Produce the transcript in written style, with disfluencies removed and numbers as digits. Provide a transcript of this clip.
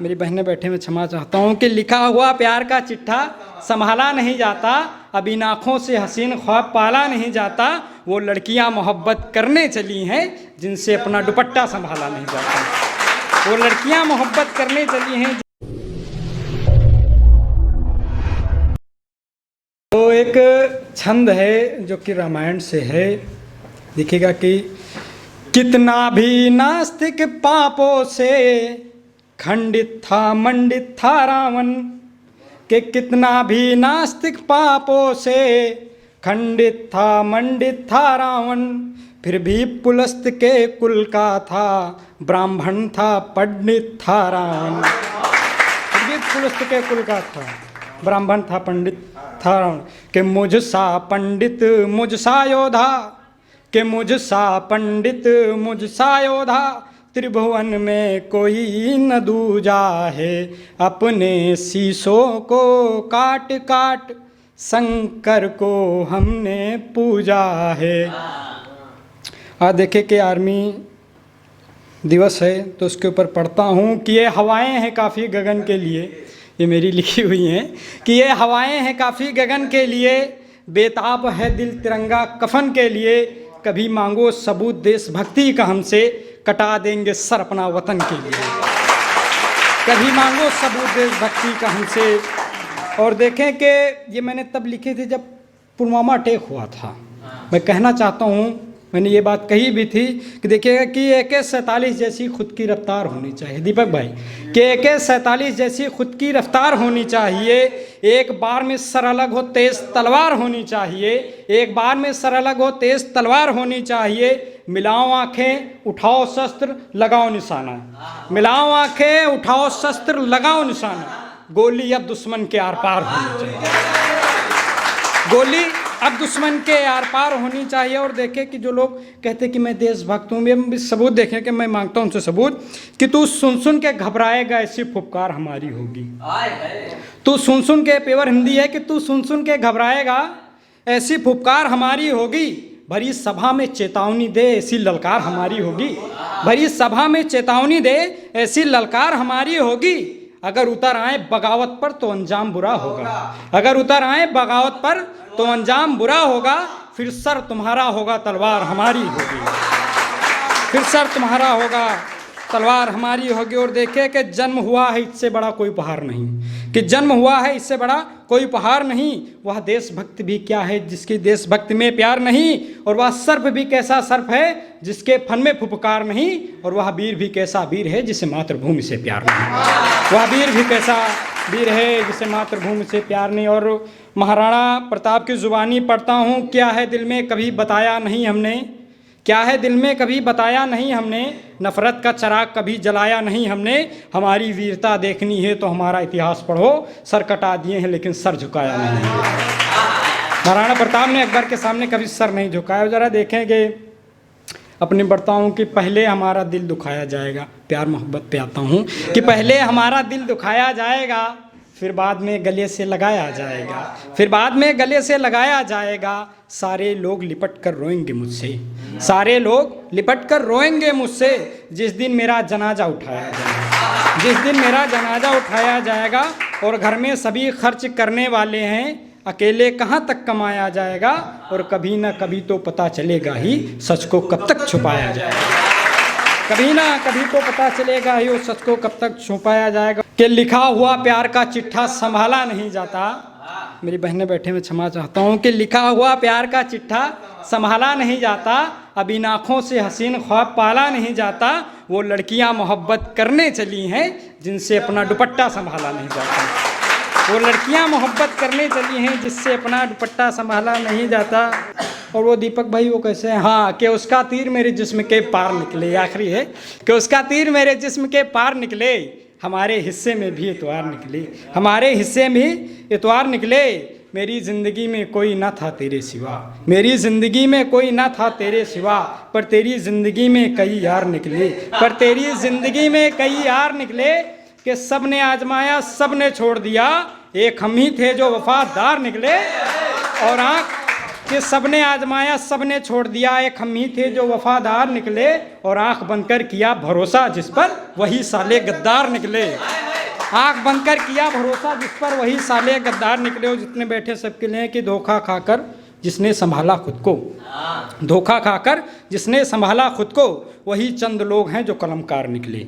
मेरी बहनें बैठे में क्षमा चाहता हूँ कि लिखा हुआ प्यार का चिट्ठा संभाला नहीं जाता, अब इन आँखों से हसीन ख्वाब पाला नहीं जाता। वो लड़कियाँ मोहब्बत करने चली हैं जिनसे अपना दुपट्टा संभाला नहीं जाता। वो लड़कियाँ मोहब्बत करने चली हैं। तो एक छंद है जो कि रामायण से है। देखिएगा कि कितना भी नास्तिक पापों से खंडित था मंडित था रावण, कि कितना भी नास्तिक पापों से खंडित था मंडित था रावण, फिर भी पुलस्त के कुल का था ब्राह्मण था पंडित था रावण। फिर भी पुलस्त के कुल का था ब्राह्मण था पंडित था रावण। कि मुझसा पंडित मुझसा योधा, कि मुझसा पंडित मुझसा योधा, त्रिभुवन में कोई न दूजा है, अपने शीशों को काट काट शंकर को हमने पूजा है। आज देखे कि आर्मी दिवस है तो उसके ऊपर पढ़ता हूँ कि ये हवाएं हैं काफ़ी गगन के लिए, ये मेरी लिखी हुई हैं कि ये हवाएं हैं काफ़ी गगन के लिए, बेताब है दिल तिरंगा कफन के लिए, कभी मांगो सबूत देशभक्ति का हमसे, कटा देंगे सर अपना वतन के लिए। कभी मांगो सबूत देशभक्ति का हमसे। और देखें कि ये मैंने तब लिखे थे जब पुलवामा अटैक हुआ था। मैं कहना चाहता हूँ, मैंने ये बात कही भी थी कि देखिएगा कि AK-47 जैसी खुद की रफ्तार होनी चाहिए दीपक भाई, कि AK-47 जैसी खुद की रफ्तार होनी चाहिए। एक बार में सर अलग हो तेज तलवार होनी चाहिए, एक बार में सर अलग हो तेज तलवार होनी चाहिए। मिलाओ आंखें उठाओ शस्त्र लगाओ निशाना, मिलाओ आंखें उठाओ शस्त्र लगाओ निशाना, गोली अब दुश्मन के आर पार होनी चाहिए, गोली अब दुश्मन के आर पार होनी चाहिए। और देखें कि जो लोग कहते कि मैं देशभक्त हूँ, मैं सबूत देखें कि मैं मांगता हूँ उनसे सबूत कि तू सुन सुन के घबराएगा ऐसी फुफकार हमारी होगी। तू सुन सुन के, पेवर हिंदी है कि तू सुन सुन के घबराएगा ऐसी फुफकार हमारी होगी, भरी सभा में चेतावनी दे ऐसी ललकार हमारी होगी, भरी सभा में चेतावनी दे ऐसी ललकार हमारी होगी। अगर उतर आए बगावत पर तो अंजाम बुरा होगा, अगर उतर आए बगावत पर तो अंजाम बुरा होगा, फिर सर तुम्हारा होगा तलवार हमारी होगी, फिर सर तुम्हारा होगा तलवार हमारी होगी। और देखे कि जन्म हुआ है इससे बड़ा कोई उपहार नहीं, कि जन्म हुआ है इससे बड़ा कोई उपहार नहीं। वह देशभक्त भी क्या है जिसकी देशभक्ति में प्यार नहीं, और वह सर्प भी कैसा सर्प है जिसके फन में फुफकार नहीं, और वह वीर भी कैसा वीर है जिसे मातृभूमि से प्यार नहीं, वह वीर भी कैसा वीर है जिसे मातृभूमि से प्यार नहीं। और महाराणा प्रताप की जुबानी पढ़ता हूँ, क्या है दिल में कभी बताया नहीं हमने, क्या है दिल में कभी बताया नहीं हमने, नफरत का चराग कभी जलाया नहीं हमने, हमारी वीरता देखनी है तो हमारा इतिहास पढ़ो, सर कटा दिए हैं लेकिन सर झुकाया नहीं। महाराणा प्रताप ने अकबर के सामने कभी सर नहीं झुकाया। जरा देखेंगे अपने बढ़ता हूँ कि पहले हमारा दिल दुखाया जाएगा, प्यार मोहब्बत पे आता हूँ कि पहले हमारा दिल दुखाया जाएगा, फिर बाद में गले से लगाया जाएगा, फिर बाद में गले से लगाया जाएगा। सारे लोग लिपट कर रोएंगे मुझसे, सारे लोग लिपट कर रोएंगे मुझसे, जिस दिन मेरा जनाजा उठाया जाएगा, जिस दिन मेरा जनाजा उठाया जाएगा। और घर में सभी खर्च करने वाले हैं, अकेले कहाँ तक कमाया जाएगा, और कभी ना कभी तो पता चलेगा ही सच को कब तक छुपाया जाएगा, कभी ना कभी तो पता चलेगा ही उस सच को कब तक छुपाया जाएगा। कि लिखा हुआ प्यार का चिट्ठा संभाला नहीं जाता। मेरी बहनें बैठे में क्षमा चाहता हूँ कि लिखा हुआ प्यार का चिट्ठा संभाला नहीं जाता, अब इन आँखों से हसीन ख्वाब पाला नहीं जाता। वो लड़कियाँ मोहब्बत करने चली हैं जिनसे अपना दुपट्टा संभाला नहीं जाता, वो लड़कियाँ मोहब्बत करने चली हैं जिससे अपना दुपट्टा संभाला नहीं जाता। और वो दीपक भाई वो कैसे हैं, हाँ, कि उसका तीर मेरे जिस्म के पार निकले, आखिरी है कि उसका तीर मेरे जिस्म के पार निकले, हमारे हिस्से में भी इतवार निकले, हमारे हिस्से में इतवार निकले। मेरी ज़िंदगी में कोई ना था तेरे सिवा, मेरी ज़िंदगी में कोई ना था तेरे सिवा, पर तेरी ज़िंदगी में कई यार निकले, पर तेरी ज़िंदगी में कई यार निकले। कि सब ने आजमाया सब ने छोड़ दिया, एक हम ही थे जो वफादार निकले। और आँख कि सब ने आजमाया सब ने छोड़ दिया, एक हम ही थे जो वफादार निकले। और आँख बंद कर किया भरोसा जिस पर, वही साले गद्दार निकले। आंख बंद कर किया भरोसा जिस पर वही साले गद्दार निकले हो जितने बैठे सबके लिए कि धोखा खाकर जिसने संभाला खुद को, धोखा खाकर जिसने संभाला खुद को वही चंद लोग हैं जो कलमकार निकले।